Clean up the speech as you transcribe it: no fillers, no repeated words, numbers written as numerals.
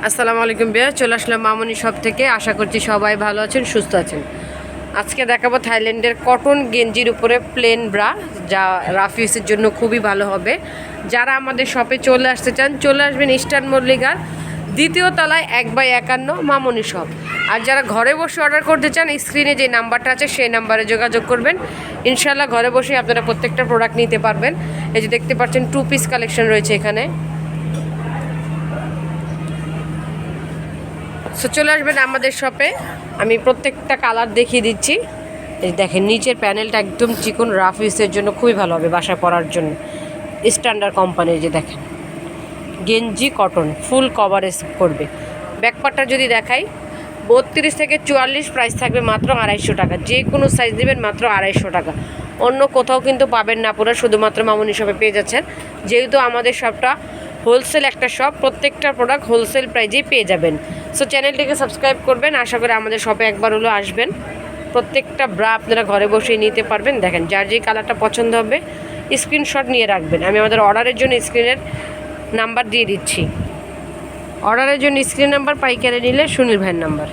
আসসালামু আলাইকুম ভাইয়া, চলে আসলাম মামনি শপ থেকে। আশা করছি সবাই ভালো আছেন, সুস্থ আছেন। আজকে দেখাবো থাইল্যান্ডের কটন গেঞ্জির উপরে প্লেন ব্রা, যা রাফ ইউজের জন্য খুবই ভালো হবে। যারা আমাদের শপে চলে আসতে চান চলে আসবেন ইস্টার্ন মল্লিকার 2য় তলায় 1/51 মামনি শপ। আর যারা ঘরে বসে অর্ডার করতে চান স্ক্রিনে যে নাম্বারটা আছে সেই নাম্বারে যোগাযোগ করবেন। ইনশাল্লাহ ঘরে বসে আপনারা প্রত্যেকটা প্রোডাক্ট নিতে পারবেন। এই যে দেখতে পাচ্ছেন 2 পিস কালেকশন রয়েছে এখানে। সো চলে আসবেন আমাদের শপে, আমি প্রত্যেকটা কালার দেখিয়ে দিচ্ছি। এই দেখেন নিচের প্যানেলটা একদম চিকন, রাফ ইউজের জন্য খুবই ভালো হবে, বাসায় পরার জন্য। স্ট্যান্ডার্ড কোম্পানির যে দেখেন গেঞ্জি কটন ফুল কভারেজ করবে। ব্যাকপার্টটা যদি দেখাই 32 থেকে 44 প্রাইস থাকবে মাত্র 250 টাকা। যে কোনো সাইজ নেবেন মাত্র 250 টাকা। অন্য কোথাও কিন্তু পাবেন না, আপনারা শুধুমাত্র মামনি শপে পেয়ে যাচ্ছেন। যেহেতু আমাদের শপটা হোলসেল একটা শপ, প্রত্যেকটা প্রোডাক্ট হোলসেল প্রাইজেই পেয়ে যাবেন। সো চ্যানেলটিকে সাবস্ক্রাইব করবেন, আশা করি আমাদের শপে একবার হলেও আসবেন। প্রত্যেকটা ব্রা আপনারা ঘরে বসেই নিতে পারবেন। দেখেন যার যে কালারটা পছন্দ হবে স্ক্রিনশট নিয়ে রাখবেন। আমি আমাদের অর্ডারের জন্য স্ক্রিনের নাম্বার দিয়ে দিচ্ছি। অর্ডারের জন্য স্ক্রিন নাম্বার, পাইকারি নিলে সুনীল ভাইয়ের নাম্বার।